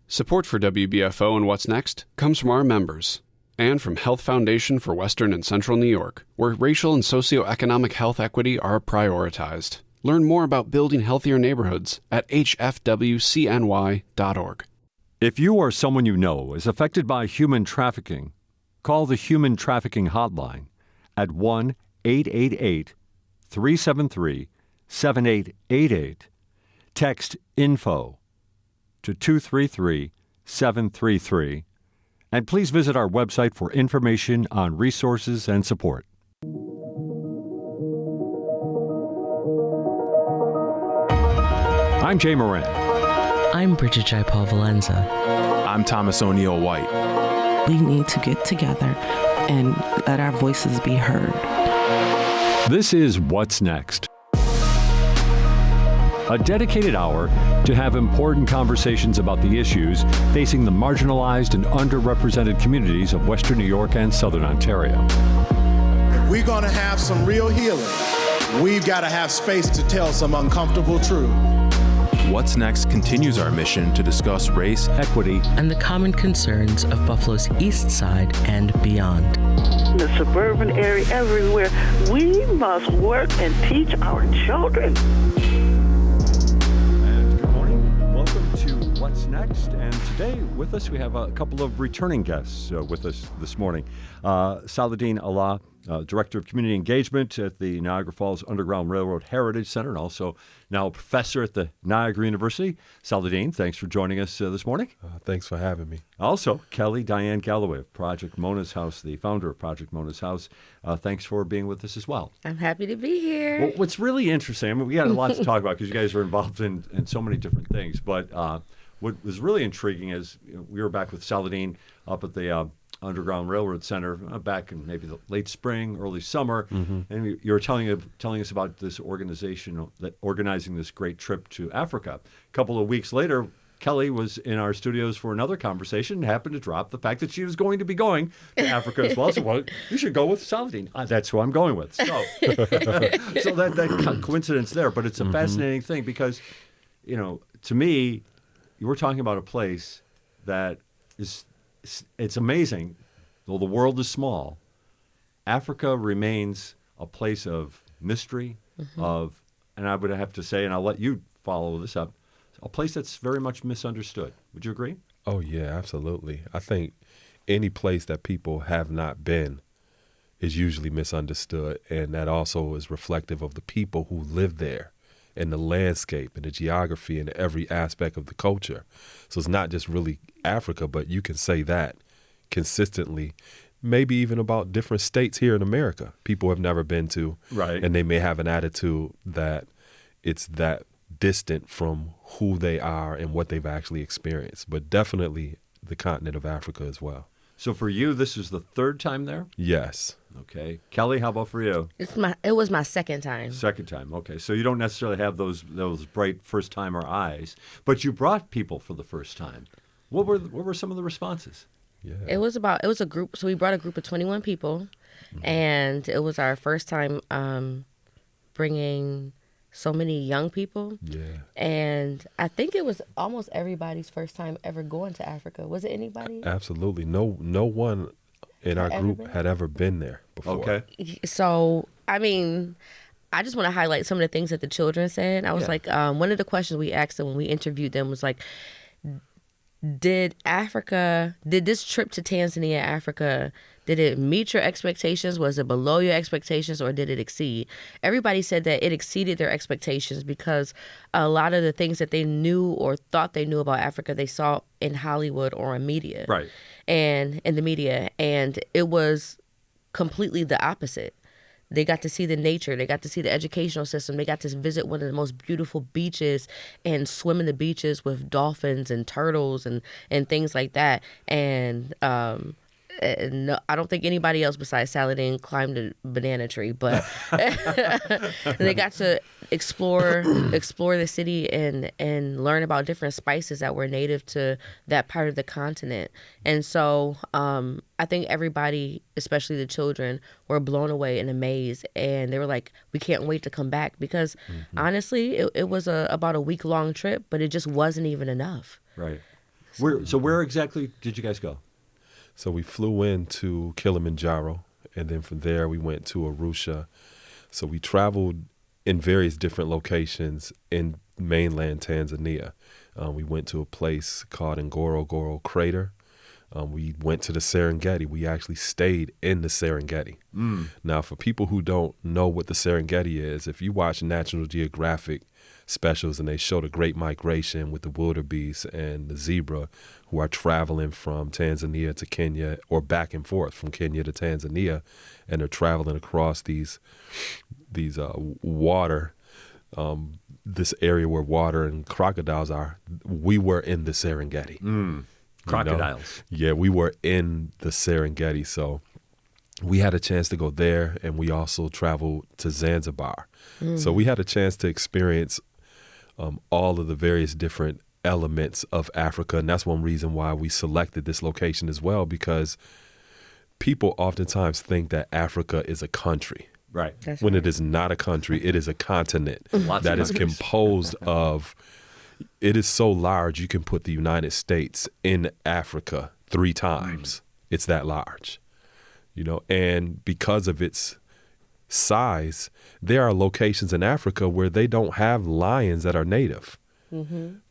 Support for WBFO and What's Next comes from our members and from Health Foundation for Western and Central New York, where racial and socioeconomic health equity are prioritized. Learn more about building healthier neighborhoods at hfwcny.org. If you or someone you know is affected by human trafficking, call the Human Trafficking Hotline at 1-888-373-7888. Text INFO to 233-733. And please visit our website for information on resources and support. I'm Jay Moran. I'm Bridget Jaipal Valenza. I'm Thomas O'Neill White. We need to get together and let our voices be heard. This is What's Next, a dedicated hour to have important conversations about the issues facing the marginalized and underrepresented communities of Western New York and Southern Ontario. If we're going to have some real healing, we've got to have space to tell some uncomfortable truth. What's Next continues our mission to discuss race, equity, and the common concerns of Buffalo's East Side and beyond. The suburban area, everywhere, we must work and teach our children. What's Next? And today with us we have a couple of returning guests with us this morning. Saladin Allah, Director of Community Engagement at the Niagara Falls Underground Railroad Heritage Center and also now a professor at the Niagara University. Saladin, thanks for joining us this morning. Thanks for having me. Also, Kelly Diane Galloway of Project Mona's House, the founder of Project Mona's House. Thanks for being with us as well. I'm happy to be here. Well, what's really interesting, I mean, we got a lot to talk about because you guys are involved in so many different things, but what was really intriguing is we were back with Saladin up at the Underground Railroad Center back in maybe the late spring, early summer, and you were telling us about this organization that organizing this great trip to Africa. A couple of weeks later, Kelly was in our studios for another conversation and happened to drop the fact that she was going to be going to Africa as well. So, well, you should go with Saladin. That's who I'm going with. So, so that coincidence there, but it's a fascinating thing because, to me, you were talking about a place that it's amazing. Though the world is small, Africa remains a place of mystery, and I would have to say, and I'll let you follow this up, a place that's very much misunderstood. Would you agree? Oh, yeah, absolutely. I think any place that people have not been is usually misunderstood, and that also is reflective of the people who live there and the landscape and the geography and every aspect of the culture. So it's not just really Africa, but you can say that consistently, maybe even about different states here in America people have never been to. Right. And they may have an attitude that it's that distant from who they are and what they've actually experienced. But definitely the continent of Africa as well. So for you, this is the third time there? Yes. Okay. Kelly, how about for you? It was my second time. Second time. Okay. So you don't necessarily have those bright first-timer eyes, but you brought people for the first time. What were some of the responses? Yeah. It was a group. So we brought a group of 21 people, and it was our first time bringing so many young people. Yeah. And I think it was almost everybody's first time ever going to Africa. Was it anybody? Absolutely. No one in our group had ever been there before. Okay. So, I mean, I just want to highlight some of the things that the children said. I was like, one of the questions we asked them when we interviewed them was like, did this trip to Tanzania, Africa, did it meet your expectations? Was it below your expectations, or did it exceed? Everybody said that it exceeded their expectations because a lot of the things that they knew or thought they knew about Africa, they saw in Hollywood or in media. Right. And in the media. And it was completely the opposite. They got to see the nature. They got to see the educational system. They got to visit one of the most beautiful beaches and swim in the beaches with dolphins and turtles and things like that. And no, I don't think anybody else besides Saladin climbed a banana tree, but they got to explore the city and learn about different spices that were native to that part of the continent. And so I think everybody, especially the children, were blown away and amazed, and they were like, we can't wait to come back, because honestly, it was about a week-long trip, but it just wasn't even enough. Right. Where exactly did you guys go? So we flew into Kilimanjaro, and then from there we went to Arusha. So we traveled in various different locations in mainland Tanzania. We went to a place called Ngorongoro Crater. We went to the Serengeti. We actually stayed in the Serengeti. Now, for people who don't know what the Serengeti is, if you watch National Geographic specials and they show the Great Migration with the wildebeest and the zebra who are traveling from Tanzania to Kenya or back and forth from Kenya to Tanzania, and they're traveling across these water, this area where water and crocodiles are. We were in the Serengeti. Crocodiles. Yeah, we were in the Serengeti. So we had a chance to go there, and we also traveled to Zanzibar. So we had a chance to experience all of the various different elements of Africa. And that's one reason why we selected this location as well, because people oftentimes think that Africa is a country. Right. When it is not a country, it is a continent that is composed of, it is so large you can put the United States in Africa 3 times. It's that large, and because of its size, there are locations in Africa where they don't have lions that are native.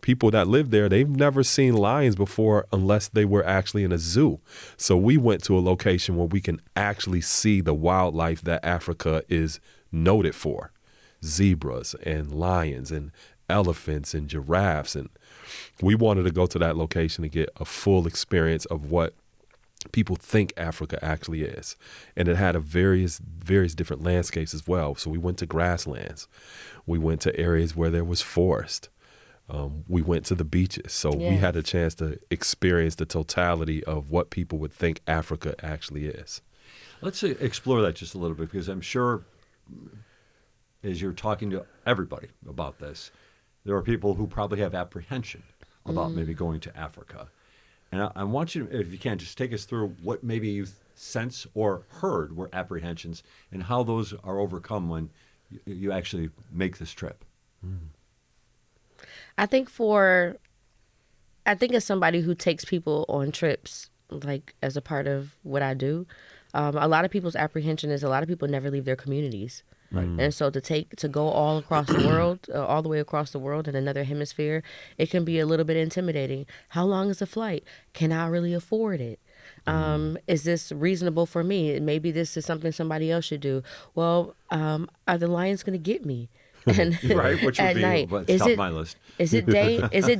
People that live there, they've never seen lions before unless they were actually in a zoo. So we went to a location where we can actually see the wildlife that Africa is noted for. Zebras and lions and elephants and giraffes. And we wanted to go to that location to get a full experience of what people think Africa actually is. And it had a various different landscapes as well. So we went to grasslands. We went to areas where there was forest. We went to the beaches. So we had a chance to experience the totality of what people would think Africa actually is. Let's explore that just a little bit, because I'm sure as you're talking to everybody about this, there are people who probably have apprehension about maybe going to Africa. And I want you to, if you can, just take us through what maybe you sense or heard were apprehensions and how those are overcome when you actually make this trip. I think as somebody who takes people on trips, like as a part of what I do, a lot of people's apprehension is a lot of people never leave their communities. Right. And so to go all across the world, all the way across the world in another hemisphere, it can be a little bit intimidating. How long is the flight? Can I really afford it? Is this reasonable for me? Maybe this is something somebody else should do. Well, are the lions going to get me? And right, which would be night, top of my list. Is it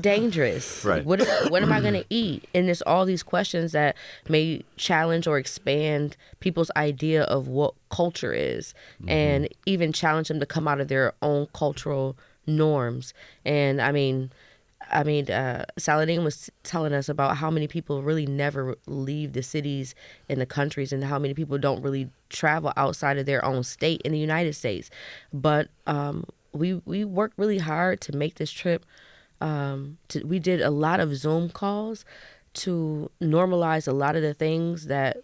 dangerous? Right. What am I going to eat? And there's all these questions that may challenge or expand people's idea of what culture is, and even challenge them to come out of their own cultural norms. And I mean, Saladin was telling us about how many people really never leave the cities and the countries, and how many people don't really travel outside of their own state in the United States. But we worked really hard to make this trip. We did a lot of Zoom calls to normalize a lot of the things that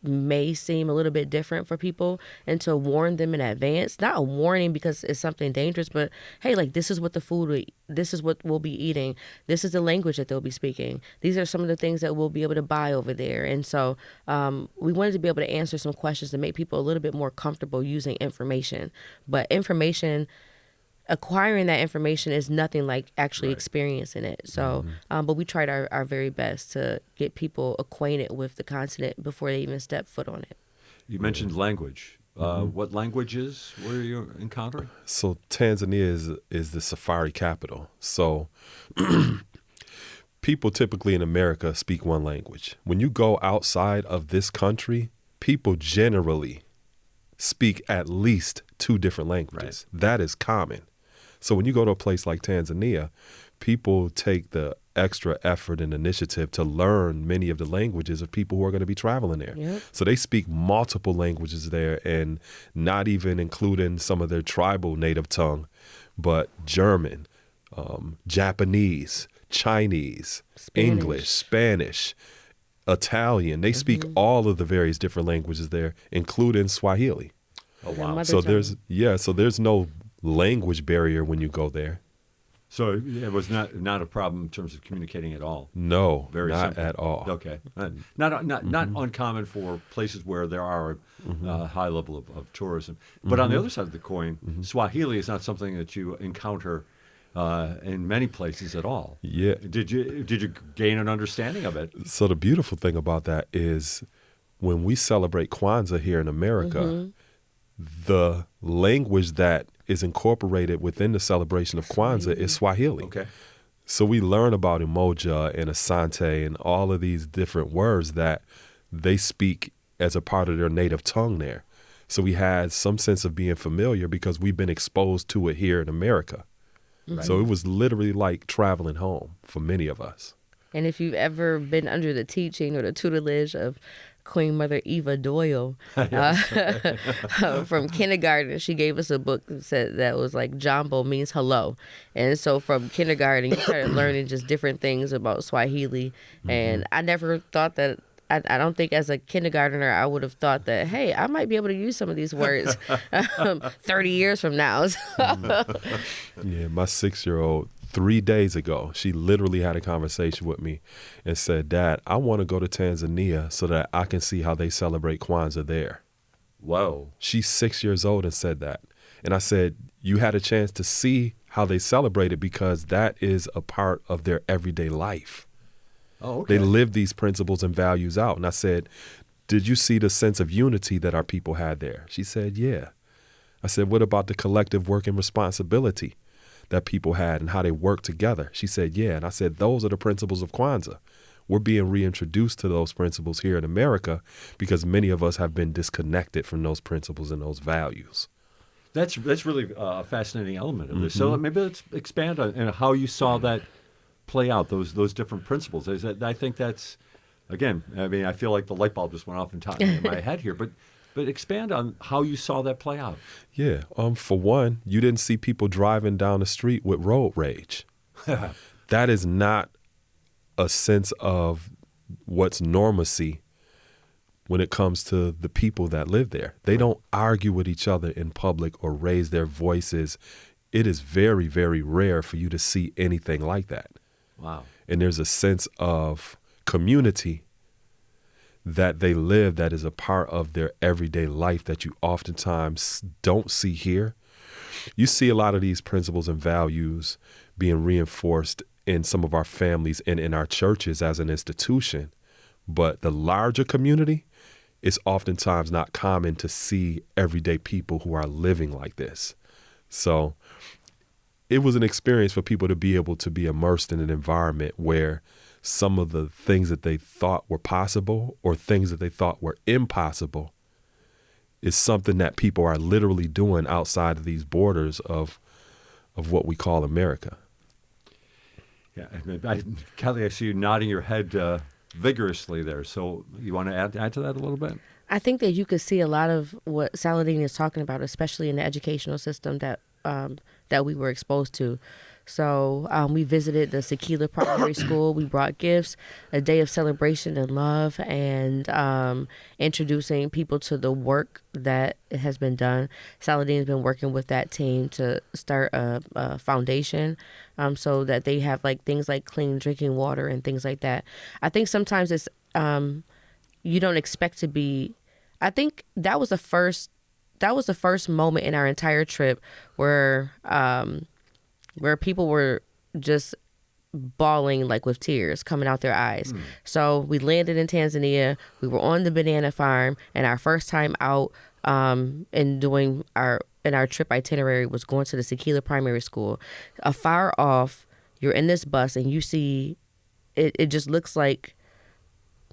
may seem a little bit different for people, and to warn them in advance. Not a warning because it's something dangerous, but hey, like, this is what this is what we'll be eating. This is the language that they'll be speaking. These are some of the things that we'll be able to buy over there. And so we wanted to be able to answer some questions to make people a little bit more comfortable using information. But acquiring that information is nothing like actually experiencing it. So, but we tried our very best to get people acquainted with the continent before they even step foot on it. You mentioned language. What languages were you encountering? So Tanzania is the safari capital. So people typically in America speak one language. When you go outside of this country, people generally speak at least 2 different languages. Right. That is common. So when you go to a place like Tanzania, people take the extra effort and initiative to learn many of the languages of people who are going to be traveling there. Yep. So they speak multiple languages there, and not even including some of their tribal native tongue, but German, Japanese, Chinese, English, Spanish, Italian. They speak all of the various different languages there, including Swahili. Oh, wow. So there's no language barrier when you go there. So it was not a problem in terms of communicating at all. No, Very not simple. at all. Okay, not uncommon for places where there are a high level of tourism. But on the other side of the coin, Swahili is not something that you encounter in many places at all. Yeah. Did you gain an understanding of it? So the beautiful thing about that is when we celebrate Kwanzaa here in America, the language that is incorporated within the celebration of Kwanzaa is Swahili. Okay. So we learn about Umoja and Asante and all of these different words that they speak as a part of their native tongue there. So we had some sense of being familiar because we've been exposed to it here in America. Right. So it was literally like traveling home for many of us. And if you've ever been under the teaching or the tutelage of Queen Mother Eva Doyle from kindergarten, she gave us a book that said that was like Jambo means hello. And so from kindergarten, you started learning just different things about Swahili. And I never thought that, I don't think as a kindergartner I would have thought that, hey, I might be able to use some of these words 30 years from now. Yeah, my 6-year-old, 3 days ago, she literally had a conversation with me and said, Dad, I want to go to Tanzania so that I can see how they celebrate Kwanzaa there. Whoa. She's 6 years old and said that. And I said, you had a chance to see how they celebrate it because that is a part of their everyday life. Oh, okay. They live these principles and values out. And I said, did you see the sense of unity that our people had there? She said, yeah. I said, what about the collective work and responsibility that people had and how they worked together? She said, yeah. And I said, those are the principles of Kwanzaa. We're being reintroduced to those principles here in America because many of us have been disconnected from those principles and those values. That's really a fascinating element of this. So maybe let's expand on how you saw that play out, those different principles. I think that's, again, I mean, I feel like the light bulb just went off in my head here, but expand on how you saw that play out. Yeah. For one, you didn't see people driving down the street with road rage. That is not a sense of what's normacy when it comes to the people that live there. They don't argue with each other in public or raise their voices. It is very, very rare for you to see anything like that. Wow. And there's a sense of community that they live that is a part of their everyday life that you oftentimes don't see here. You see a lot of these principles and values being reinforced in some of our families and in our churches as an institution. But the larger community, it's oftentimes not common to see everyday people who are living like this. So it was an experience for people to be able to be immersed in an environment where some of the things that they thought were possible or things that they thought were impossible is something that people are literally doing outside of these borders of what we call America. Yeah, Kelly, I see you nodding your head vigorously there. So you want to add to that a little bit? I think that you could see a lot of what Saladin is talking about, especially in the educational system that we were exposed to. So we visited the Sekila Primary School. We brought gifts, a day of celebration and love, and introducing people to the work that has been done. Saladin's been working with that team to start a foundation so that they have like things like clean drinking water and things like that. I think sometimes it's you don't expect to be. I think that was the first moment in our entire trip where people were just bawling like with tears coming out their eyes. So we landed in Tanzania. We were on the banana farm, and our first time out and doing our trip itinerary was going to the Sekila Primary School. Afar off, you're in this bus and you see it just looks like,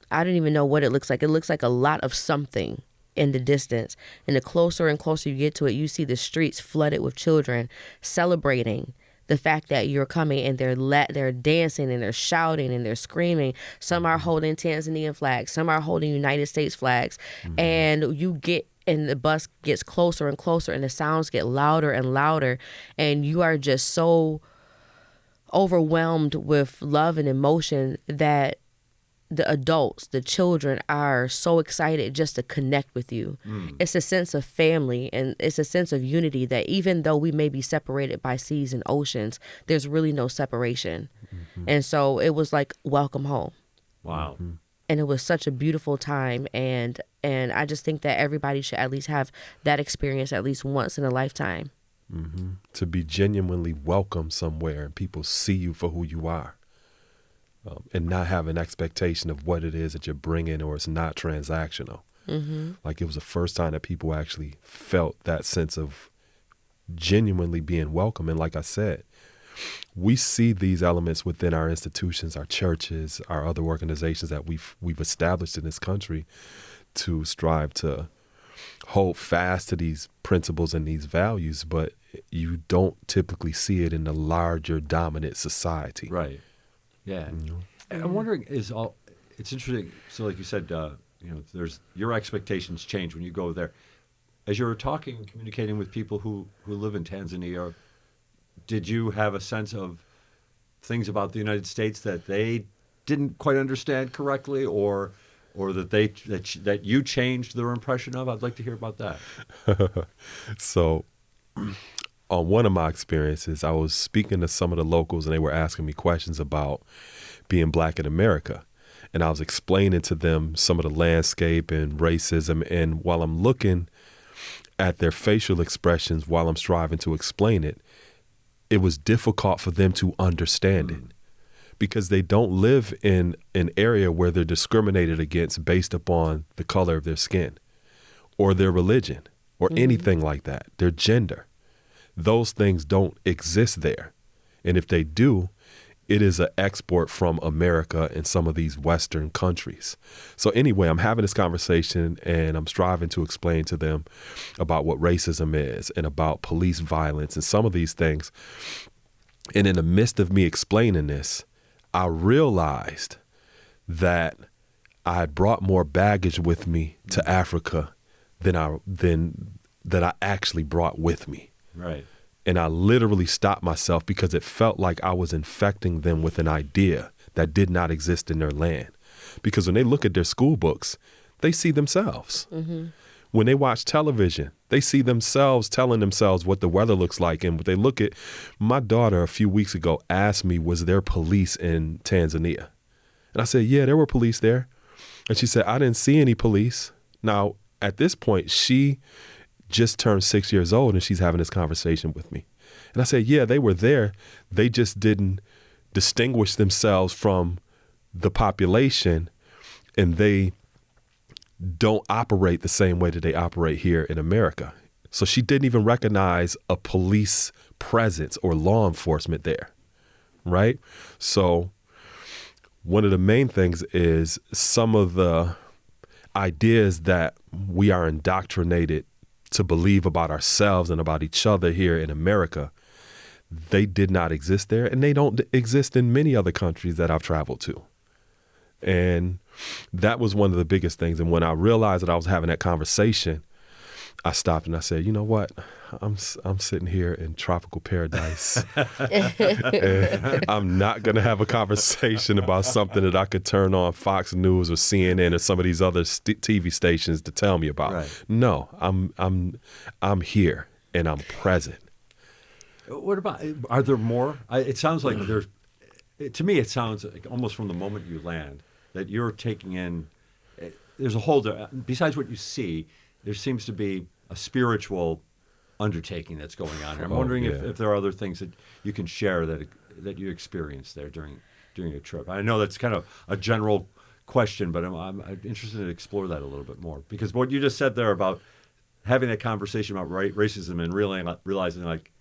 I don't even know what it looks like. It looks like a lot of something in the distance. And the closer and closer you get to it, you see the streets flooded with children celebrating the fact that you're coming, and they're dancing and they're shouting and they're screaming. Some are holding Tanzanian flags, some are holding United States flags. And the bus gets closer and closer and the sounds get louder and louder, and you are just so overwhelmed with love and emotion that the adults, the children are so excited just to connect with you. It's a sense of family, and it's a sense of unity that even though we may be separated by seas and oceans, there's really no separation. And so it was like, welcome home. Wow. And it was such a beautiful time. And I just think that everybody should at least have that experience at least once in a lifetime. To be genuinely welcome somewhere and people see you for who you are. And not have an expectation of what it is that you're bringing, or it's not transactional. Like, it was the first time that people actually felt that sense of genuinely being welcome. And like I said, we see these elements within our institutions, our churches, our other organizations that we've established in this country to strive to hold fast to these principles and these values, but you don't typically see it in the larger dominant society. Right. Yeah. And I'm wondering, it's interesting. So like you said, there's your expectations change when you go there. As you were talking and communicating with people who live in Tanzania, did you have a sense of things about the United States that they didn't quite understand correctly, or that you changed their impression of? I'd like to hear about that. So on one of my experiences, I was speaking to some of the locals, and they were asking me questions about being black in America. And I was explaining to them some of the landscape and racism. And while I'm looking at their facial expressions while I'm striving to explain it, it was difficult for them to understand it, because they don't live in an area where they're discriminated against based upon the color of their skin or their religion or anything like that, their gender. Those things don't exist there. And if they do, it is an export from America and some of these Western countries. So anyway, I'm having this conversation and I'm striving to explain to them about what racism is and about police violence and some of these things. And in the midst of me explaining this, I realized that I had brought more baggage with me to Africa than I actually brought with me. Right. And I literally stopped myself because it felt like I was infecting them with an idea that did not exist in their land. Because when they look at their school books, they see themselves. When they watch television, they see themselves telling themselves what the weather looks like. And what they look at, my daughter a few weeks ago asked me, was there police in Tanzania? And I said, yeah, there were police there. And she said, I didn't see any police. Now, at this point, she just turned 6 years old and she's having this conversation with me. And I said, yeah, they were there. They just didn't distinguish themselves from the population, and they don't operate the same way that they operate here in America. So she didn't even recognize a police presence or law enforcement there, right? So one of the main things is some of the ideas that we are indoctrinated to believe about ourselves and about each other here in America, they did not exist there, and they don't exist in many other countries that I've traveled to. And that was one of the biggest things. And when I realized that I was having that conversation, I stopped and I said, you know what? I'm sitting here in tropical paradise. And I'm not going to have a conversation about something that I could turn on Fox News or CNN or some of these other TV stations to tell me about. Right. No, I'm here and I'm present. What about, are there more? It sounds like there's, to me, it sounds like almost from the moment you land that you're taking in, there's a whole, besides what you see, there seems to be a spiritual undertaking that's going on here. I'm wondering if there are other things that you can share that you experienced there during a trip. I know that's kind of a general question, but I'm interested to explore that a little bit more, because what you just said there about having that conversation about racism and realizing like,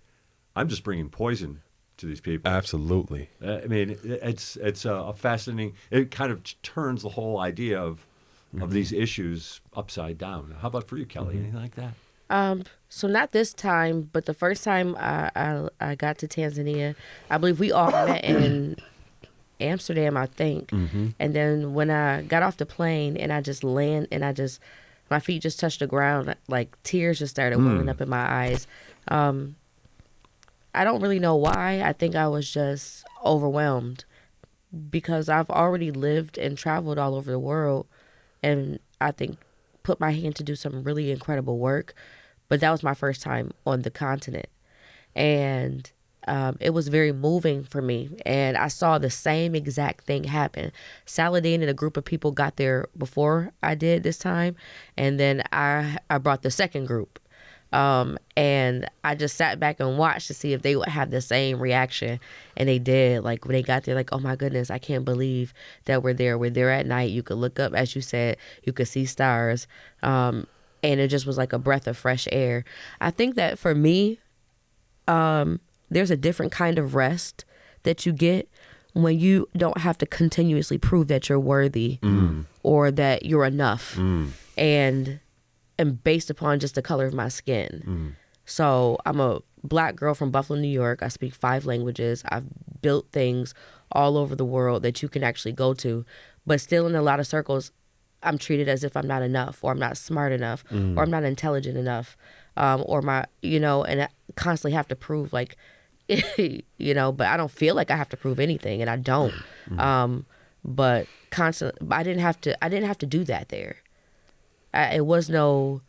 I'm just bringing poison to these people. Absolutely. I mean, it's a fascinating. It kind of turns the whole idea of these issues upside down. How about for you, Kelly? Anything like that? So not this time, but the first time I got to Tanzania, I believe we all met in Amsterdam, I think. And then when I got off the plane and I just my feet just touched the ground, like tears just started welling up in my eyes. I don't really know why. I think I was just overwhelmed because I've already lived and traveled all over the world, and I think put my hand to do some really incredible work. But that was my first time on the continent, and it was very moving for me. And I saw the same exact thing happen. Saladin and a group of people got there before I did this time, and then I brought the second group. And I just sat back and watched to see if they would have the same reaction. And they did. Like, when they got there, like, oh my goodness, I can't believe that we're there. We're there at night. You could look up, as you said, you could see stars. And it just was like a breath of fresh air. I think that for me, there's a different kind of rest that you get when you don't have to continuously prove that you're worthy or that you're enough. And based upon just the color of my skin. So I'm a Black girl from Buffalo, New York. I speak 5 languages. I've built things all over the world that you can actually go to. But still, in a lot of circles, I'm treated as if I'm not enough, or I'm not smart enough, or I'm not intelligent enough, or and I constantly have to prove, like, but I don't feel like I have to prove anything, and I don't. But constantly, I didn't have to do that there. It was no,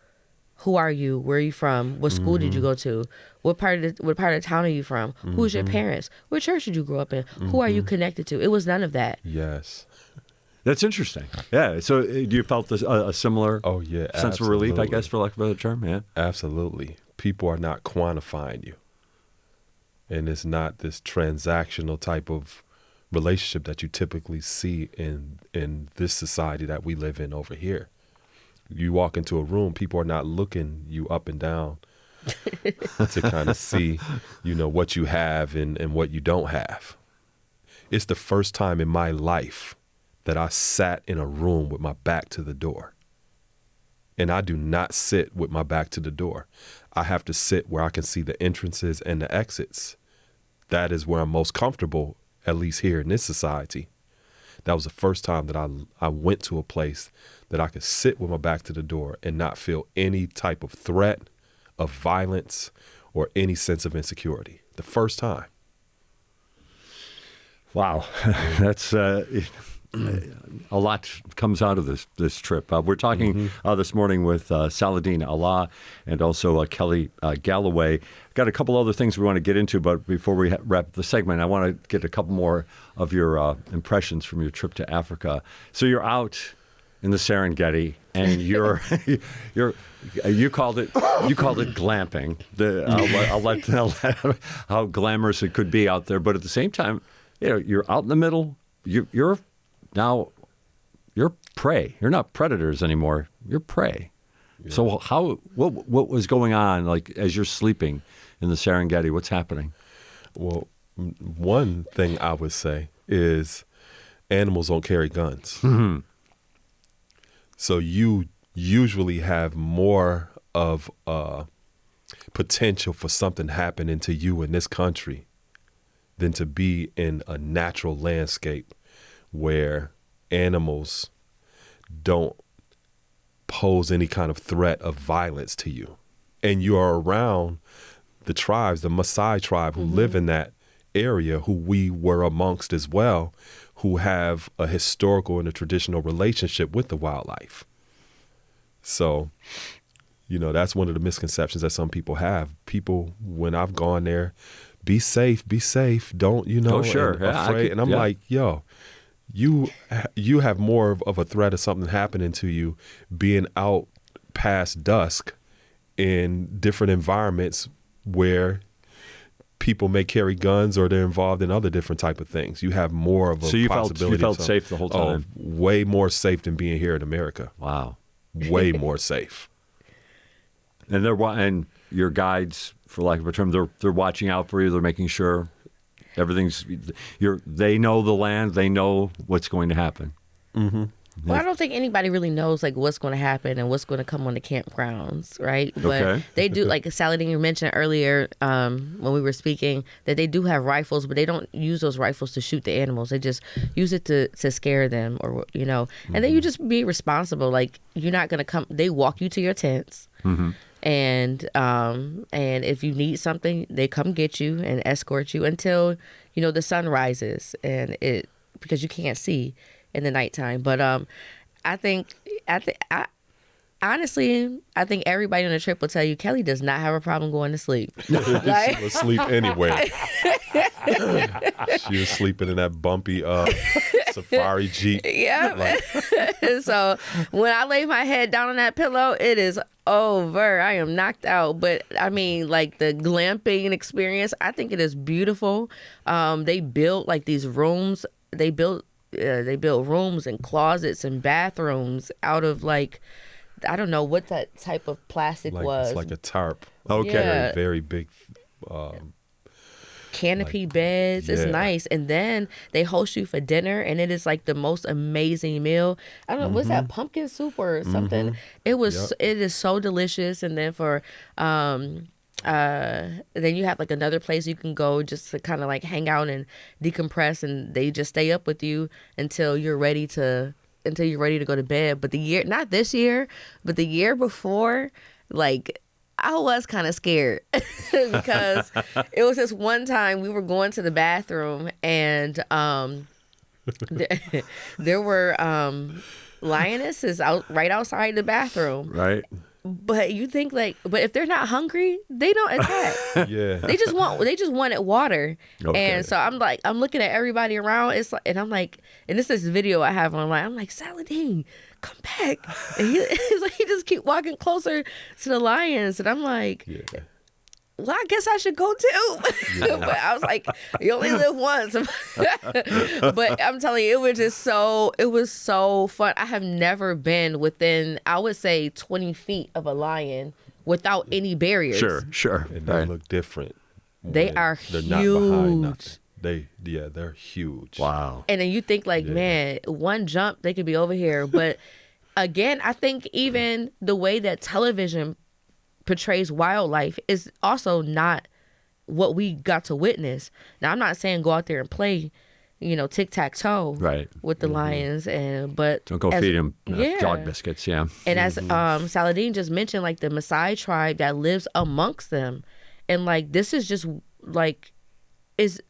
who are you? Where are you from? What school did you go to? What part of the town are you from? Who's your parents? What church did you grow up in? Who are you connected to? It was none of that. Yes. That's interesting. Yeah. So you felt this, a similar sense of relief, I guess, for lack of a better term? Yeah. Absolutely. People are not quantifying you. And it's not this transactional type of relationship that you typically see in this society that we live in over here. You walk into a room, people are not looking you up and down to kind of see, what you have and what you don't have. It's the first time in my life that I sat in a room with my back to the door. And I do not sit with my back to the door. I have to sit where I can see the entrances and the exits. That is where I'm most comfortable, at least here in this society. That was the first time that I went to a place that I could sit with my back to the door and not feel any type of threat of violence or any sense of insecurity. The first time. Wow. That's a lot comes out of this trip. We're talking this morning with Saladin Allah and also Kelly Galloway. Got a couple other things we want to get into, but before we wrap the segment, I want to get a couple more of your impressions from your trip to Africa. So you're out in the Serengeti, and you called it glamping. I'll let how glamorous it could be out there, but at the same time, you're out in the middle. You're prey. You're not predators anymore. You're prey. Yeah. So what was going on, like, as you're sleeping in the Serengeti? What's happening? Well, one thing I would say is animals don't carry guns. So you usually have more of potential for something happening to you in this country than to be in a natural landscape where animals don't pose any kind of threat of violence to you. And you are around the tribes, the Maasai tribe, who live in that area, who we were amongst as well, who have a historical and a traditional relationship with the wildlife. So, that's one of the misconceptions that some people have. People, when I've gone there, be safe, don't, Oh, sure. afraid. And I'm like, yo, you have more of a threat of something happening to you being out past dusk in different environments where people may carry guns or they're involved in other different type of things. You have more of a possibility. You felt safe the whole time? Oh, way more safe than being here in America. Wow. Way more safe. And your guides, for lack of a term, they're watching out for you. They're making sure they know the land. They know what's going to happen. Well, I don't think anybody really knows, like, what's going to happen and what's going to come on the campgrounds, right? But they do, like Saladin, you mentioned earlier when we were speaking, that they do have rifles, but they don't use those rifles to shoot the animals. They just use it to scare them, or and then you just be responsible. Like, you're not going to come. They walk you to your tents, and if you need something, they come get you and escort you until the sun rises, and because you can't see in the nighttime. But honestly, I think everybody on the trip will tell you Kelly does not have a problem going to sleep. Like, she was asleep anywhere. She was sleeping in that bumpy safari Jeep. Yeah. So when I lay my head down on that pillow, it is over. I am knocked out. But I mean, like the glamping experience, I think it is beautiful. They built like these rooms. They built rooms and closets and bathrooms out of like, I don't know what that type of plastic was. It's like a tarp. Okay. Yeah. Very big. Canopy beds. It's nice. And then they host you for dinner, and it is like the most amazing meal. I don't know, what's that, pumpkin soup or something? It is so delicious. And then for then you have like another place you can go just to kind of like hang out and decompress, and they just stay up with you until you're ready to go to bed. But not this year, but the year before, like, I was kind of scared because it was this one time we were going to the bathroom, and there were lionesses right outside the bathroom. Right. But you think but if they're not hungry, they don't attack. Yeah. They just wanted water. Okay. And so I'm looking at everybody around. And this is this video I have online. I'm like, Saladin, come back. And he's like, he just keep walking closer to the lions. And I'm like, well, I guess I should go too. But I was like, you only live once. But I'm telling you, it was so fun. I have never been within, I would say, 20 feet of a lion without any barriers. Sure. And they look different. They are They're huge. not behind nothing. They're huge. Wow. And then you think man, one jump, they could be over here. But again, I think even the way that television portrays wildlife is also not what we got to witness. Now, I'm not saying go out there and play, tic-tac-toe with the lions, but don't go feed them dog biscuits. Yeah. And as Saladin just mentioned, like the Maasai tribe that lives amongst them, and like this is just like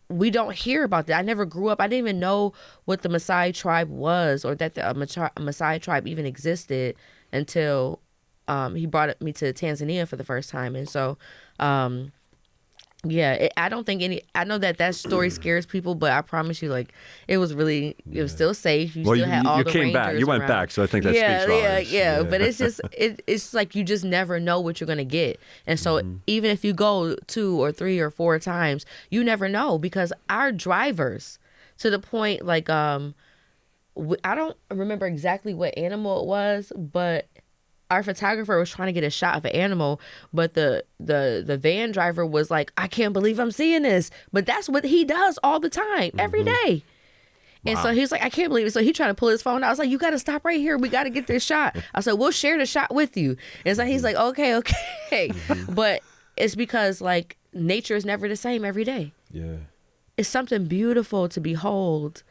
we don't hear about that. I never grew up. I didn't even know what the Maasai tribe was, or that the Maasai tribe even existed until he brought me to Tanzania for the first time. And so, I don't think I know that story scares people, but I promise you, like, it was still safe. You still had all the came rangers back. You went around. back, so I think that speaks volumes. Yeah. But it's just, it's like you just never know what you're going to get. And so even if you go 2 or 3 or 4 times, you never know, because our drivers, to the point, like, I don't remember exactly what animal it was, but our photographer was trying to get a shot of an animal, but the van driver was like, I can't believe I'm seeing this. But that's what he does all the time, every day. And so he's like, I can't believe it. So he tried to pull his phone out. I was like, you got to stop right here. We got to get this shot. I said, we'll share the shot with you. And so he's like, okay. But it's because, like, nature is never the same every day. Yeah. It's something beautiful to behold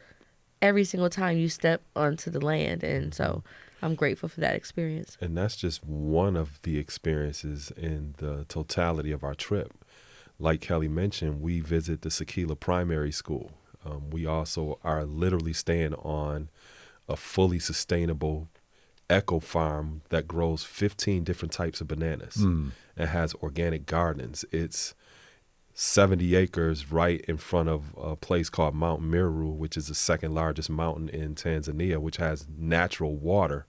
every single time you step onto the land. And so I'm grateful for that experience. And that's just one of the experiences in the totality of our trip. Like Kelly mentioned, we visit the Sakila Primary School. We also are literally staying on a fully sustainable eco farm that grows 15 different types of bananas and has organic gardens. It's 70 acres right in front of a place called Mount Meru, which is the second largest mountain in Tanzania, which has natural water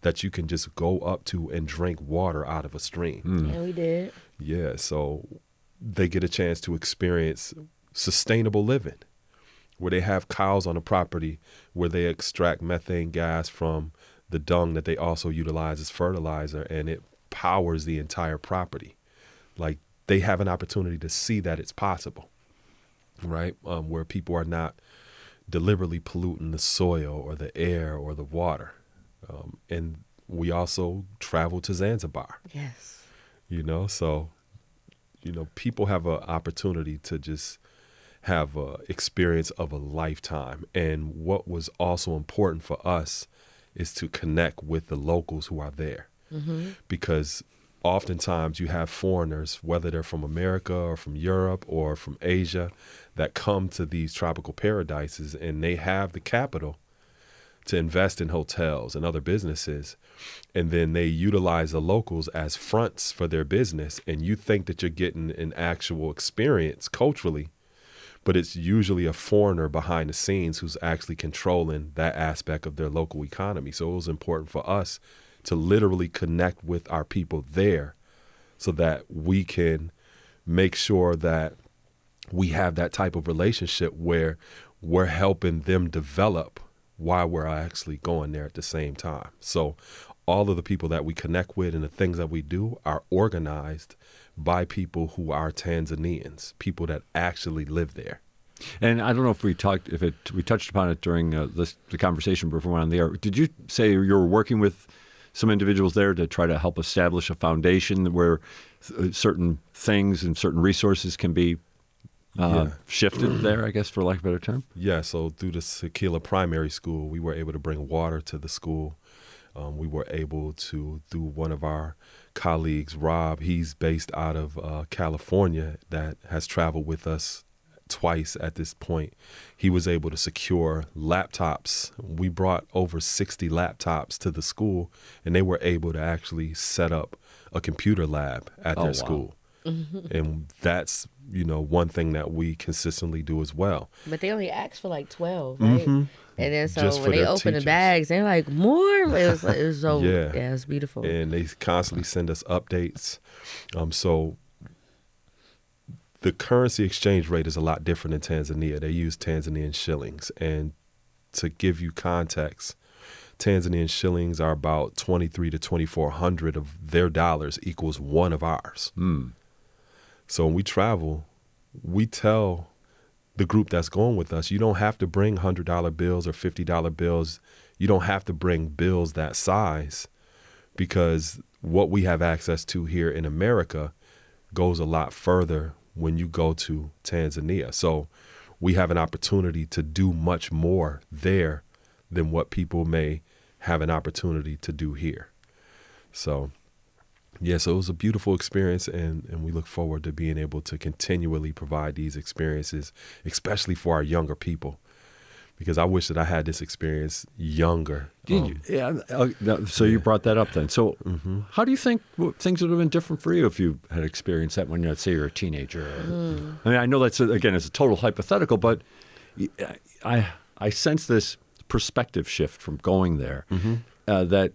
that you can just go up to and drink water out of a stream. Yeah, we did. Yeah, so they get a chance to experience sustainable living, where they have cows on the property, where they extract methane gas from the dung that they also utilize as fertilizer, and it powers the entire property. Like, they have an opportunity to see that it's possible, right? Where people are not deliberately polluting the soil or the air or the water. And we also travel to Zanzibar. Yes. So, people have an opportunity to just have an experience of a lifetime. And what was also important for us is to connect with the locals who are there. Because oftentimes you have foreigners, whether they're from America or from Europe or from Asia, that come to these tropical paradises, and they have the capital to invest in hotels and other businesses. And then they utilize the locals as fronts for their business. And you think that you're getting an actual experience culturally, but it's usually a foreigner behind the scenes who's actually controlling that aspect of their local economy. So it was important for us to literally connect with our people there so that we can make sure that we have that type of relationship where we're helping them develop while we're actually going there at the same time. So all of the people that we connect with and the things that we do are organized by people who are Tanzanians, people that actually live there. And I don't know if we touched upon it during the conversation before we went on the air. Did you say you were working with some individuals there to try to help establish a foundation where certain things and certain resources can be shifted there, I guess, for lack of a better term? Yeah, so through the Sakila Primary School, we were able to bring water to the school. We were able to, through one of our colleagues, Rob, he's based out of California, that has traveled with us twice at this point. He was able to secure laptops. We brought over 60 laptops to the school, and they were able to actually set up a computer lab at their school. And that's, one thing that we consistently do as well. But they only asked for like 12, right? And then so Just for when they their opened the teachers. bags, they're like, more? It was so, Yeah. it was beautiful. And they constantly send us updates. So the currency exchange rate is a lot different in Tanzania. They use Tanzanian shillings. And to give you context, Tanzanian shillings are about 2,300 to 2,400 of their dollars equals one of ours. So when we travel, we tell the group that's going with us, you don't have to bring $100 bills or $50 bills. You don't have to bring bills that size, because what we have access to here in America goes a lot further when you go to Tanzania. So we have an opportunity to do much more there than what people may have an opportunity to do here. So so it was a beautiful experience, and we look forward to being able to continually provide these experiences, especially for our younger people, because I wish that I had this experience younger. So you brought that up then. So how do you think things would have been different for you if you had experienced that when, let's say, you're a teenager? I mean, I know that's, again, it's a total hypothetical, but I sense this perspective shift from going there that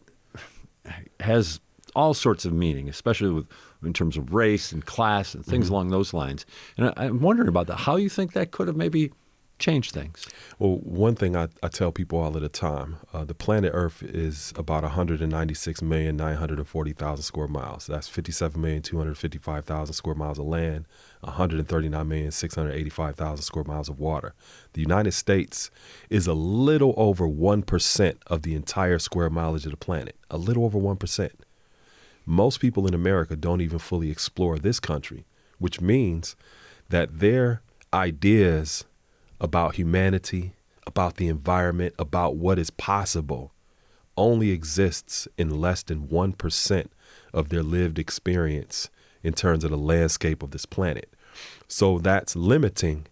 has all sorts of meaning, especially in terms of race and class and things along those lines. And I'm wondering about that. How you think that could have maybe changed things? Well, one thing I tell people all of the time, the planet Earth is about 196,940,000 square miles. That's 57,255,000 square miles of land, 139,685,000 square miles of water. The United States is a little over 1% of the entire square mileage of the planet, a little over 1%. Most people in America don't even fully explore this country, which means that their ideas about humanity, about the environment, about what is possible only exists in less than 1% of their lived experience in terms of the landscape of this planet. So that's limiting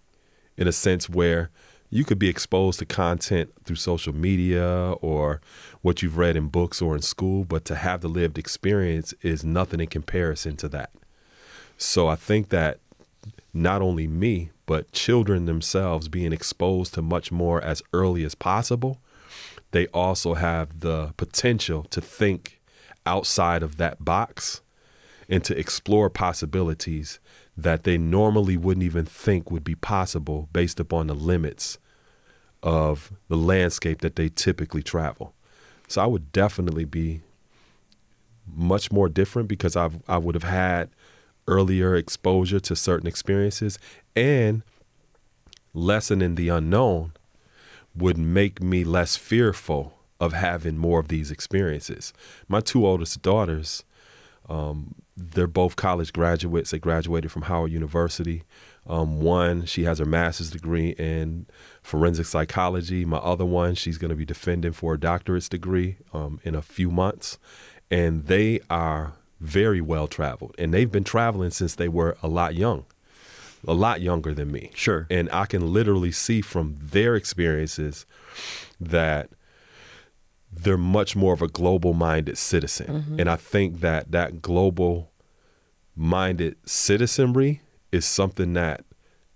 in a sense where you could be exposed to content through social media or what you've read in books or in school, but to have the lived experience is nothing in comparison to that. So I think that not only me, but children themselves being exposed to much more as early as possible, they also have the potential to think outside of that box and to explore possibilities that they normally wouldn't even think would be possible based upon the limits of the landscape that they typically travel. So I would definitely be much more different because I would have had earlier exposure to certain experiences, and lessening the unknown would make me less fearful of having more of these experiences. My two oldest daughters, they're both college graduates. They graduated from Howard University. One, she has her master's degree in forensic psychology. My other one, she's going to be defending for a doctorate's degree in a few months. And they are very well traveled, and they've been traveling since they were a lot younger than me. Sure. And I can literally see from their experiences that they're much more of a global-minded citizen. And I think that global-minded citizenry is something that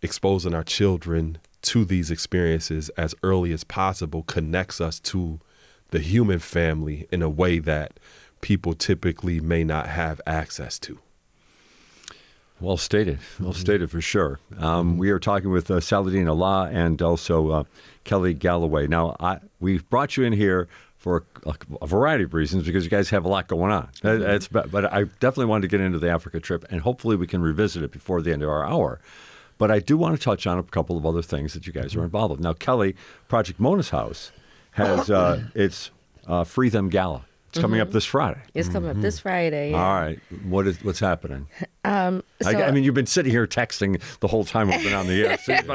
exposing our children to these experiences as early as possible connects us to the human family in a way that people typically may not have access to. Well stated. Well stated for sure. We are talking with Saladin Allah and also Kelly Galloway. Now, we've brought you in here for a variety of reasons because you guys have a lot going on. But I definitely wanted to get into the Africa trip, and hopefully we can revisit it before the end of our hour. But I do want to touch on a couple of other things that you guys are involved with. Now, Kelly, Project Mona's House has its FreeTHEM Gala. It's coming up this Friday. It's coming up this Friday. Yeah. All right. What's happening? I mean, you've been sitting here texting the whole time we've been on the air, so you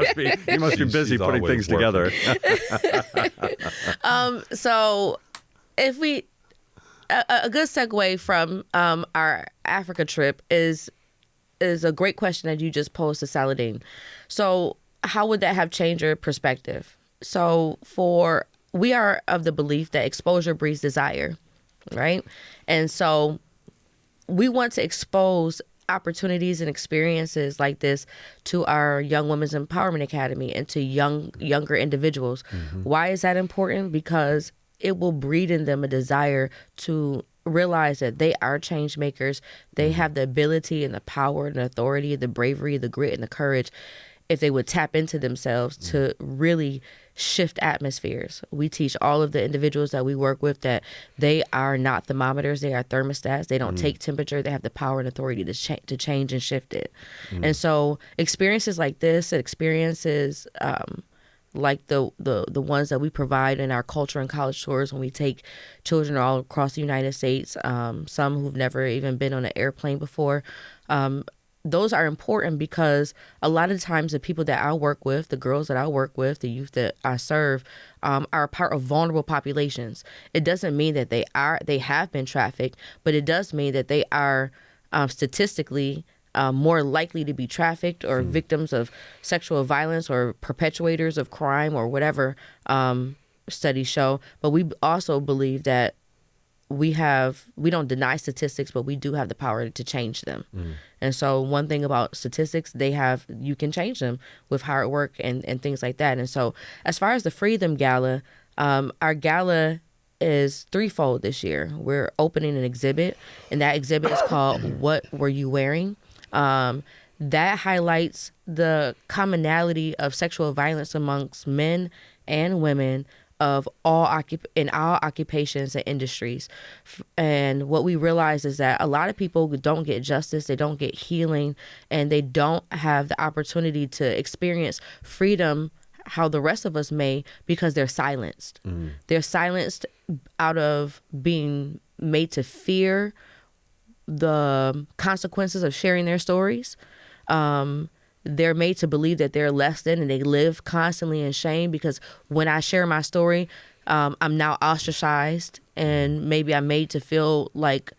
must be busy putting things together. So if we, a good segue from our Africa trip is a great question that you just posed to Saladin. So how would that have changed your perspective? So we are of the belief that exposure breeds desire, right? And so we want to expose opportunities and experiences like this to our Young Women's Empowerment Academy and to younger individuals. Why is that important? Because it will breed in them a desire to realize that they are change makers. They have the ability and the power and the authority, the bravery, the grit, and the courage, if they would tap into themselves to really shift atmospheres. We teach all of the individuals that we work with that they are not thermometers, they are thermostats. They don't take temperature. They have the power and authority to change and shift it. And so experiences like this, experiences like the ones that we provide in our culture and college tours when we take children all across the United States, some who've never even been on an airplane before, those are important because a lot of times the people that I work with, the girls that I work with, the youth that I serve, are a part of vulnerable populations. It doesn't mean that they have been trafficked, but it does mean that they are statistically more likely to be trafficked or victims of sexual violence or perpetuators of crime or whatever studies show. But we also believe that we don't deny statistics, but we do have the power to change them. And so one thing about statistics, you can change them with hard work and things like that. And so as far as the FreeTHEM Gala, our gala is threefold this year. We're opening an exhibit, and that exhibit is called What Were You Wearing? That highlights the commonality of sexual violence amongst men and women of in all occupations and industries. And what we realize is that a lot of people don't get justice, they don't get healing, and they don't have the opportunity to experience freedom how the rest of us may because they're silenced. They're silenced out of being made to fear the consequences of sharing their stories. They're made to believe that they're less than, and they live constantly in shame because when I share my story, I'm now ostracized, and maybe I'm made to feel like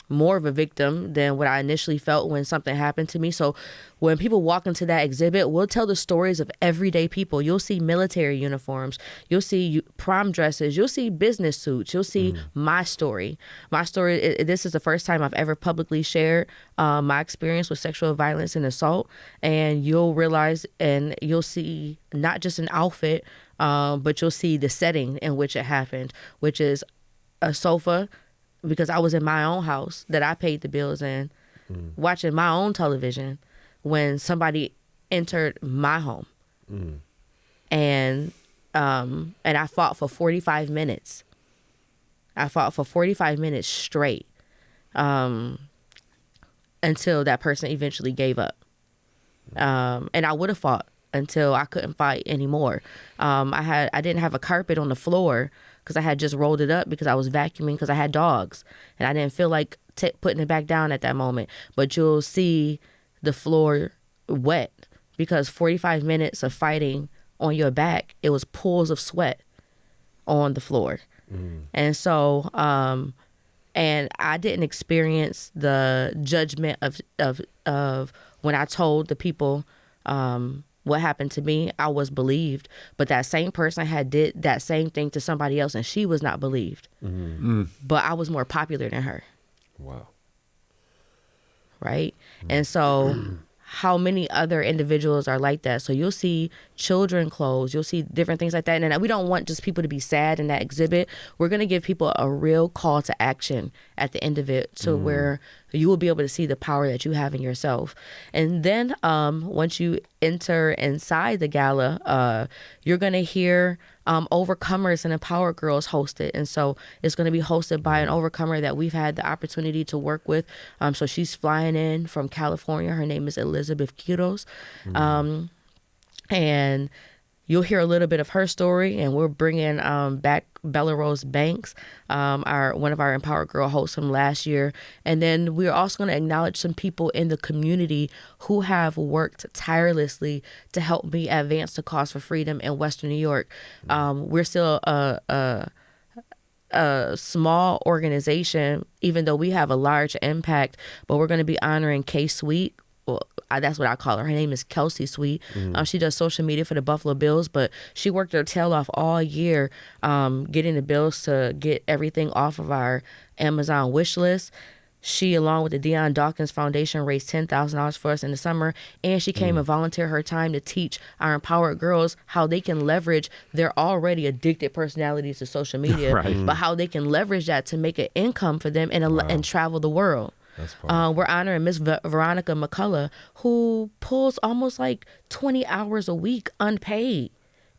more of a victim than what I initially felt when something happened to me. So when people walk into that exhibit, we'll tell the stories of everyday people. You'll see military uniforms. You'll see prom dresses. You'll see business suits. You'll see my story. My story, this is the first time I've ever publicly shared my experience with sexual violence and assault. And you'll realize and you'll see not just an outfit, but you'll see the setting in which it happened, which is a sofa, because I was in my own house that I paid the bills in, watching my own television when somebody entered my home. And I fought for 45 minutes. I fought for 45 minutes straight until that person eventually gave up. And I would have fought until I couldn't fight anymore. I didn't have a carpet on the floor because I had just rolled it up because I was vacuuming because I had dogs. And I didn't feel like putting it back down at that moment. But you'll see the floor wet because 45 minutes of fighting on your back, it was pools of sweat on the floor. And so And I didn't experience the judgment of when I told the people what happened to me. I was believed, but that same person had did that same thing to somebody else, and she was not believed. But I was more popular than her. Wow. Right? And so how many other individuals are like that? So you'll see children clothes, you'll see different things like that. And we don't want just people to be sad in that exhibit. We're going to give people a real call to action at the end of it, to where you will be able to see the power that you have in yourself. And then once you enter inside the gala, you're going to hear Overcomers and Empowered Girls hosted. And so it's going to be hosted by an overcomer that we've had the opportunity to work with. So she's flying in from California. Her name is Elizabeth Quiros. And you'll hear a little bit of her story, and we're bringing back Bella Rose Banks, one of our Empowered Girl hosts from last year. And then we're also going to acknowledge some people in the community who have worked tirelessly to help me advance the cause for freedom in Western New York. We're still a small organization, even though we have a large impact, but we're going to be honoring K Sweet. Well, that's what I call her. Her name is Kelsey Sweet. She does social media for the Buffalo Bills, but she worked her tail off all year getting the Bills to get everything off of our Amazon wish list. She, along with the Deion Dawkins Foundation, raised $10,000 for us in the summer, and she came and volunteered her time to teach our empowered girls how they can leverage their already addicted personalities to social media, but how they can leverage that to make an income for them and travel the world. We're honoring Miss Veronica McCullough, who pulls almost like 20 hours a week unpaid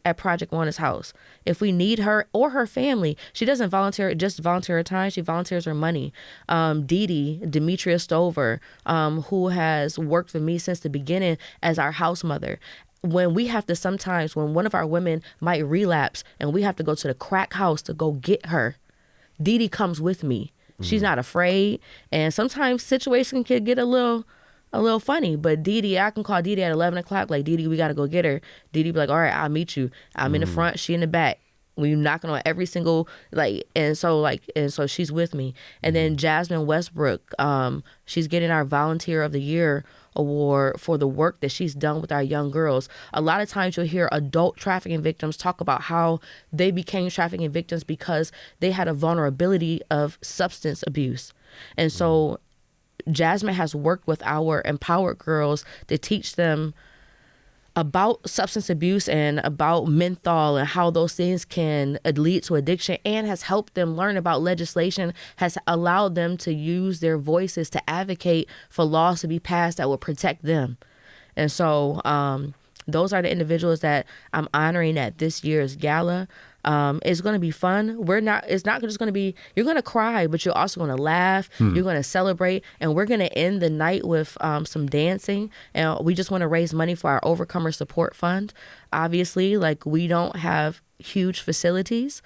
at Project One's house. If we need her or her family, she doesn't just volunteer her time, she volunteers her money. Demetria Stover, who has worked for me since the beginning as our house mother. When we have to sometimes, when one of our women might relapse and we have to go to the crack house to go get her, Dee comes with me. She's not afraid, and sometimes situations can get a little funny. But Dee, I can call Dee at 11 o'clock, like, Dee, we gotta go get her. Dee be like, all right, I'll meet you. I'm in the front, she in the back. We knocking on every single and so she's with me. And then Jasmine Westbrook, she's getting our Volunteer of the Year award for the work that she's done with our young girls. A lot of times you'll hear adult trafficking victims talk about how they became trafficking victims because they had a vulnerability of substance abuse. And so Jasmine has worked with our empowered girls to teach them about substance abuse and about menthol and how those things can lead to addiction, and has helped them learn about legislation, has allowed them to use their voices to advocate for laws to be passed that will protect them. And so those are the individuals that I'm honoring at this year's gala. It's going to be fun. It's not just going to be, you're going to cry, but you're also going to laugh. You're going to celebrate. And we're going to end the night with some dancing. And we just want to raise money for our Overcomer Support Fund. Obviously, we don't have huge facilities.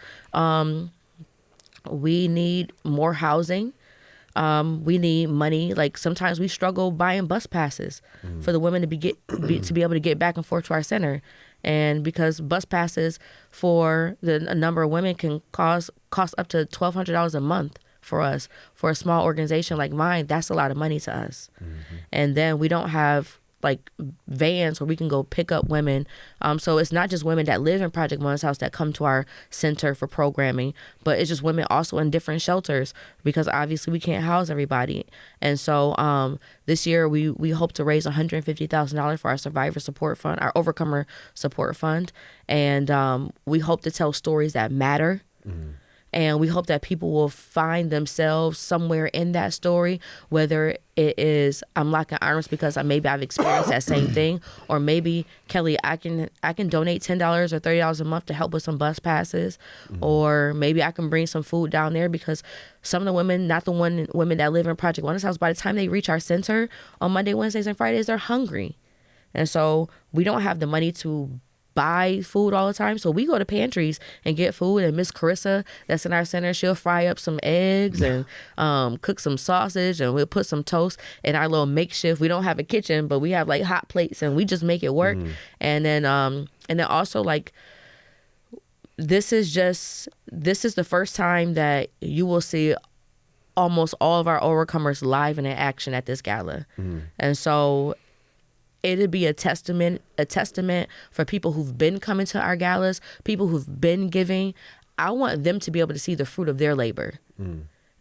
We need more housing. We need money. Sometimes we struggle buying bus passes for the women to be able to get back and forth to our center. And because bus passes for a number of women can cost up to $1,200 a month for us. For a small organization like mine, that's a lot of money to us. And then we don't have vans where we can go pick up women. So it's not just women that live in Project One's house that come to our center for programming, but it's just women also in different shelters, because obviously we can't house everybody. And so this year we hope to raise $150,000 for our Survivor Support Fund, our Overcomer Support Fund. And we hope to tell stories that matter. And we hope that people will find themselves somewhere in that story, whether it is I'm locking arms because I've experienced that same thing, or maybe, Kelly, I can donate $10 or $30 a month to help with some bus passes, or maybe I can bring some food down there, because some of the women, not the women that live in Project One's house, by the time they reach our center on Monday, Wednesdays, and Fridays, they're hungry. And so we don't have the money to buy food all the time, so we go to pantries and get food. And Miss Carissa, that's in our center, she'll fry up some eggs and cook some sausage, and we'll put some toast in our little makeshift. We don't have a kitchen, but we have hot plates, and we just make it work. And then also this is the first time that you will see almost all of our overcomers live and in action at this gala. And so it'd be a testament for people who've been coming to our galas, people who've been giving. I want them to be able to see the fruit of their labor.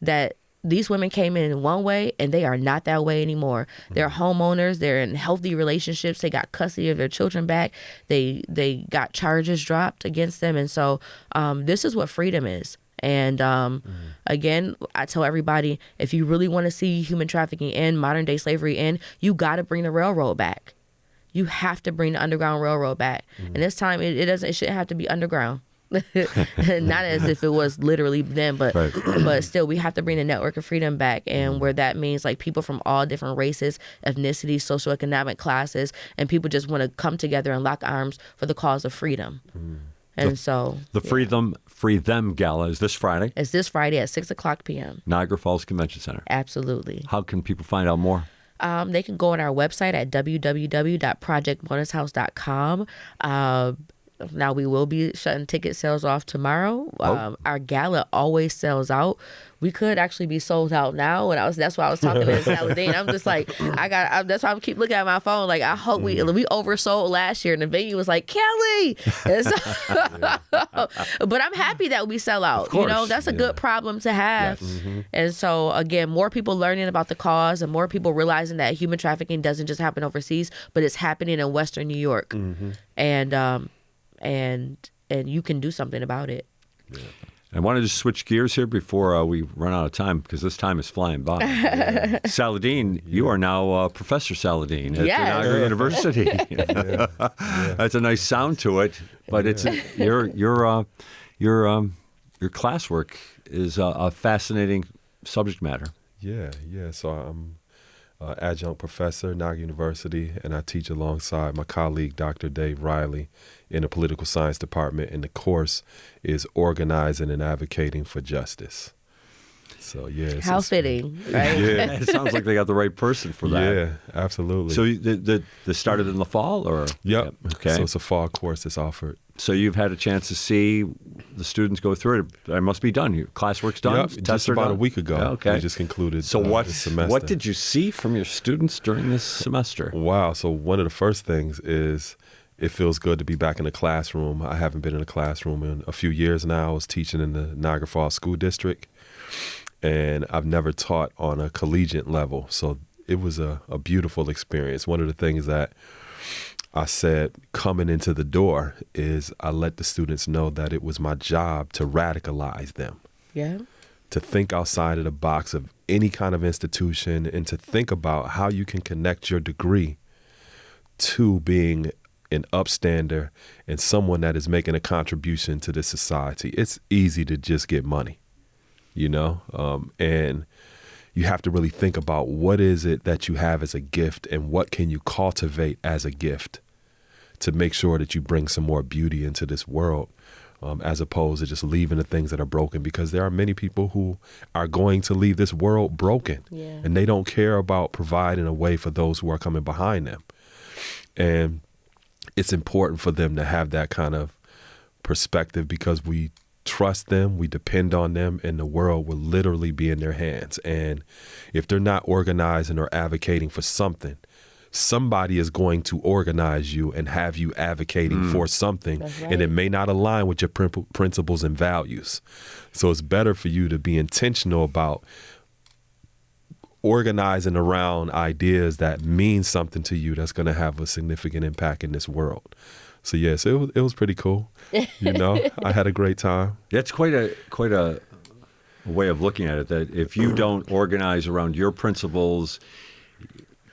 That these women came in one way and they are not that way anymore. They're homeowners. They're in healthy relationships. They got custody of their children back. They got charges dropped against them. And so this is what freedom is. And again, I tell everybody, if you really want to see human trafficking end, modern day slavery end, you got to bring the railroad back. You have to bring the Underground Railroad back. And this time it shouldn't have to be underground. Not as if it was literally them, but but still, we have to bring the network of freedom back, and where that means like people from all different races, ethnicities, socioeconomic classes, and people just want to come together and lock arms for the cause of freedom. And so the FreeTHEM Gala is this Friday. It's this Friday at 6:00 p.m. Niagara Falls Convention Center. Absolutely. How can people find out more? They can go on our website at www.projectbonushouse.com. Now we will be shutting ticket sales off tomorrow. Our gala always sells out. We could actually be sold out now. And that's why I was talking to Saladin. I'm just like, that's why I keep looking at my phone. Like, I hope we oversold last year, and the venue was like, Kelly. But I'm happy that we sell out. You know, that's a good problem to have. Yes. And so again, more people learning about the cause, and more people realizing that human trafficking doesn't just happen overseas, but it's happening in Western New York. And you can do something about it. Yeah. I wanted to switch gears here before we run out of time, because this time is flying by. Saladin, you are now Professor Saladin at Niagara University. That's a nice sound to it, but it's your classwork is a fascinating subject matter. Yeah. So I'm adjunct professor at Niagara University, and I teach alongside my colleague, Dr. Dave Riley, in the political science department, and the course is organizing and advocating for justice. So, how fitting, right? Yeah, it sounds like they got the right person for that. Yeah, absolutely. So this started in the fall, or? Yep. Okay. So it's a fall course that's offered. So you've had a chance to see the students go through it. It must be done. Your classwork's done? Yep, just about a week ago. Okay. We just concluded this semester. What did you see from your students during this semester? Wow. So one of the first things is it feels good to be back in the classroom. I haven't been in a classroom in a few years now. I was teaching in the Niagara Falls School District, and I've never taught on a collegiate level. So it was a beautiful experience. One of the things that I said coming into the door is I let the students know that it was my job to radicalize them. Yeah. To think outside of the box of any kind of institution, and to think about how you can connect your degree to being an upstander and someone that is making a contribution to this society. It's easy to just get money, and you have to really think about what is it that you have as a gift, and what can you cultivate as a gift to make sure that you bring some more beauty into this world, as opposed to just leaving the things that are broken, because there are many people who are going to leave this world broken, and they don't care about providing a way for those who are coming behind them. And it's important for them to have that kind of perspective, because we trust them, we depend on them, and the world will literally be in their hands. And if they're not organizing or advocating for something, somebody is going to organize you and have you advocating for something, and it may not align with your principles and values. So it's better for you to be intentional about organizing around ideas that mean something to you, that's going to have a significant impact in this world. So yes, it was pretty cool. I had a great time. That's quite a way of looking at it, that if you don't organize around your principles,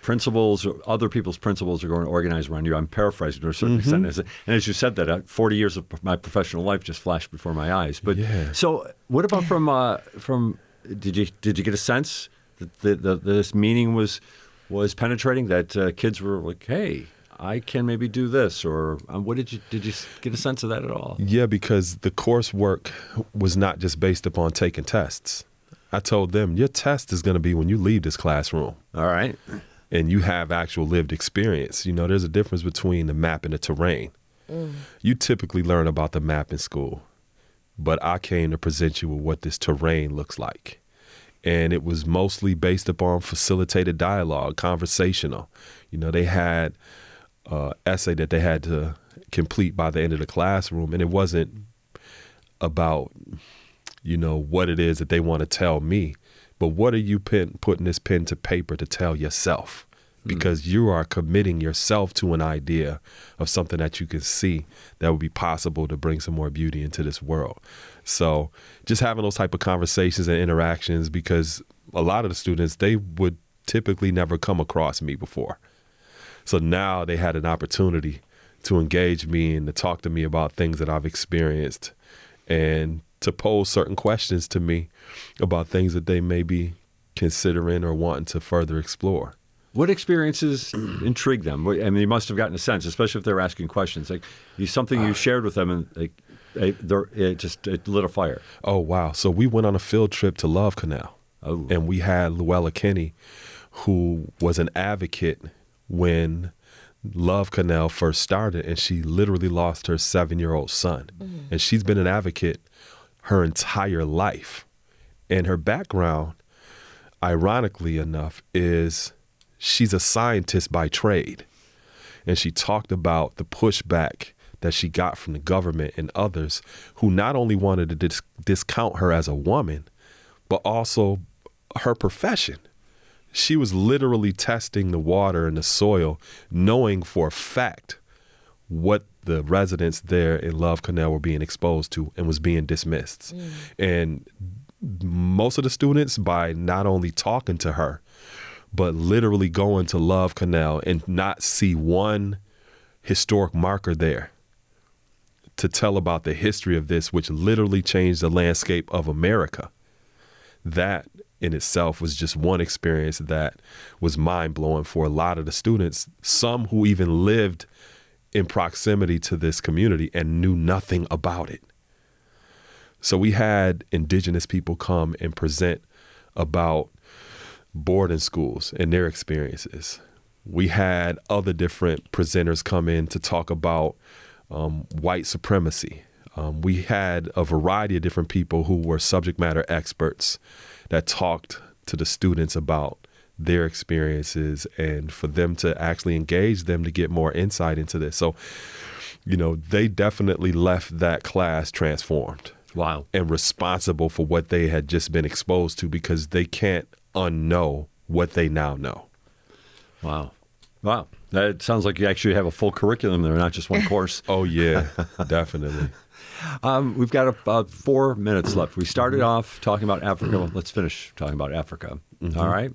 or other people's principles are going to organize around you. I'm paraphrasing to a certain extent. And as you said that, 40 years of my professional life just flashed before my eyes. But so what about from did you get a sense that this meaning was penetrating, that kids were like, hey, I can maybe do this, or what did you get a sense of that at all? Yeah, because the coursework was not just based upon taking tests. I told them, your test is going to be when you leave this classroom. All right. And you have actual lived experience. There's a difference between the map and the terrain. You typically learn about the map in school, but I came to present you with what this terrain looks like. And it was mostly based upon facilitated dialogue, conversational. They had an essay that they had to complete by the end of the classroom, and it wasn't about, what it is that they want to tell me, but what are you putting this pen to paper to tell yourself? Because you are committing yourself to an idea of something that you can see that would be possible to bring some more beauty into this world. So just having those type of conversations and interactions, because a lot of the students, they would typically never come across me before. So now they had an opportunity to engage me and to talk to me about things that I've experienced and to pose certain questions to me about things that they may be considering or wanting to further explore. What experiences intrigue them? I mean, you must have gotten a sense, especially if they're asking questions. Like something you shared with them, and it lit a fire. Oh, wow. So we went on a field trip to Love Canal. Oh. And we had Luella Kinney, who was an advocate when Love Canal first started, and she literally lost her 7-year-old son. And she's been an advocate her entire life. And her background, ironically enough, is she's a scientist by trade. And she talked about the pushback that she got from the government and others who not only wanted to discount her as a woman, but also her profession. She was literally testing the water and the soil, knowing for a fact what the residents there in Love Canal were being exposed to and was being dismissed. And most of the students, by not only talking to her, but literally going to Love Canal and not see one historic marker there to tell about the history of this, which literally changed the landscape of America. That in itself was just one experience that was mind-blowing for a lot of the students, some who even lived in proximity to this community and knew nothing about it. So we had indigenous people come and present about boarding schools and their experiences. We had other different presenters come in to talk about white supremacy. We had a variety of different people who were subject matter experts that talked to the students about their experiences and for them to actually engage them to get more insight into this. So, they definitely left that class transformed. Wow. And responsible for what they had just been exposed to, because they can't unknow what they now know. Wow. That sounds like you actually have a full curriculum there, not just one course. Oh, yeah, definitely. We've got about 4 minutes left. We started off talking about Africa. Well, let's finish talking about Africa. All right.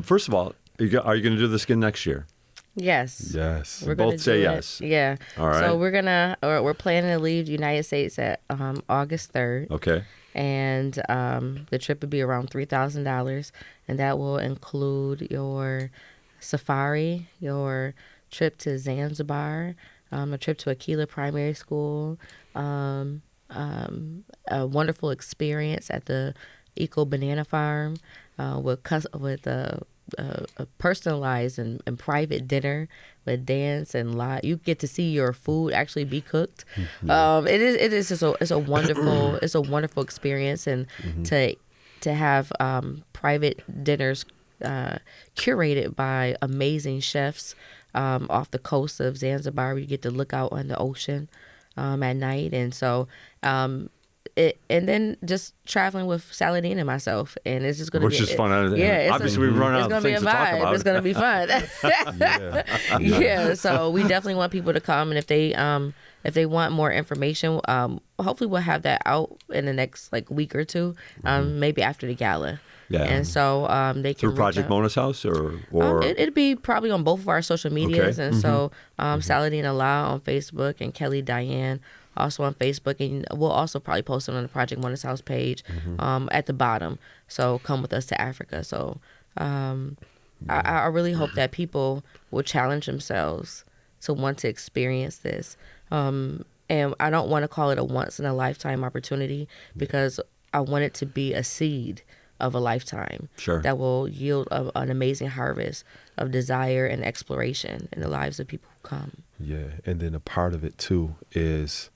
First of all, are you going to do this again next year? Yes. Yes. We're Both say yes. Yeah. All right. So we're planning to leave the United States at August 3rd. Okay. And the trip would be around $3,000, and that will include your safari, your trip to Zanzibar, a trip to Aquila Primary School, a wonderful experience at the Eco Banana Farm with a personalized and private dinner with dance and live. You get to see your food actually be cooked. It's a wonderful experience, and to have private dinners curated by amazing chefs off the coast of Zanzibar. You get to look out on the ocean at night, and so and then just traveling with Saladin and myself, and it's just going to be... Which is fun. Yeah, obviously we've run out of things to talk about. It's going to be fun. Yeah, so we definitely want people to come, and if they want more information, hopefully we'll have that out in the next week or two, maybe after the gala. Yeah. And so they can... Through Project Mona's house or it'd be probably on both of our social medias. Okay. And so Saladin Allah on Facebook and Kelly Diane also on Facebook, and we'll also probably post it on the Project Mona's house page at the bottom. So come with us to Africa. So I really hope that people will challenge themselves to want to experience this. And I don't want to call it a once in a lifetime opportunity, because I want it to be a seed of a lifetime that will yield an amazing harvest of desire and exploration in the lives of people who come. Yeah, and then a part of it too is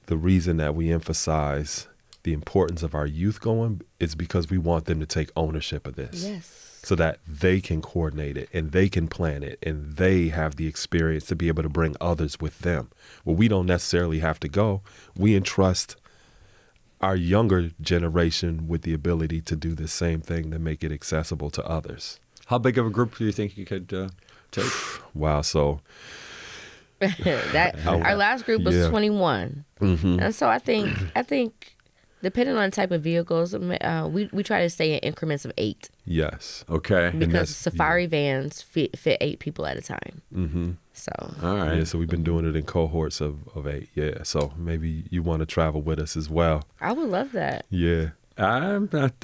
the reason that we emphasize the importance of our youth going is because we want them to take ownership of this. Yes. So that they can coordinate it and they can plan it and they have the experience to be able to bring others with them. Well, we don't necessarily have to go. We entrust our younger generation with the ability to do the same thing to make it accessible to others. How big of a group do you think you could take? Wow. So our last group was 21. Mm-hmm. And so I think depending on the type of vehicles, we try to stay in increments of 8. Yes. Okay. Because safari vans fit 8 people at a time. Mm-hmm. So. All right. Yeah, so we've been doing it in cohorts of 8. Yeah. So maybe you want to travel with us as well. I would love that. Yeah. I'm not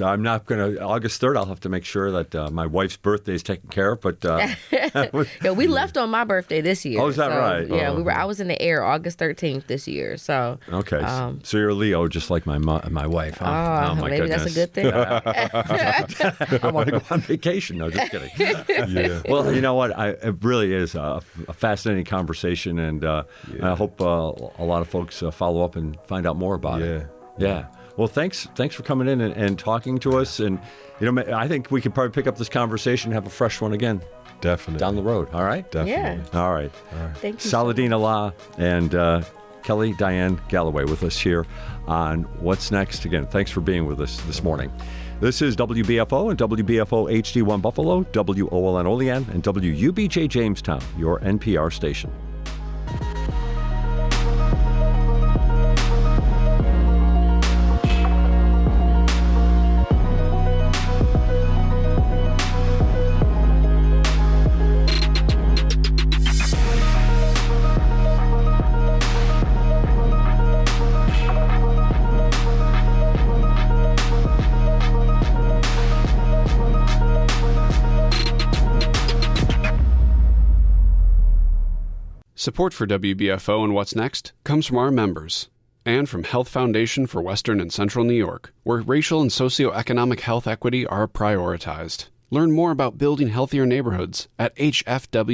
going to. August 3rd, I'll have to make sure that my wife's birthday is taken care of. But yeah, we left on my birthday this year. Oh, is that right? Yeah, Oh. I was in the air August 13th this year. So okay, so you're a Leo, just like my wife. Huh? Oh, my maybe goodness. that's a good thing. I want to go on vacation. No, just kidding. Yeah. Well, you know what? It really is a fascinating conversation, and I hope a lot of folks follow up and find out more about it. Yeah. Well, thanks for coming in and talking to us. And, I think we could probably pick up this conversation and have a fresh one again. Definitely. Down the road. All right? Definitely. Yeah. All right. Thank you. Saladin Allah and Kelly Diane Galloway with us here on What's Next. Again, thanks for being with us this morning. This is WBFO and WBFO HD1 Buffalo, WOLN Olean, and WUBJ Jamestown, your NPR station. Support for WBFO and What's Next comes from our members and from Health Foundation for Western and Central New York, where racial and socioeconomic health equity are prioritized. Learn more about building healthier neighborhoods at hfwcny.org.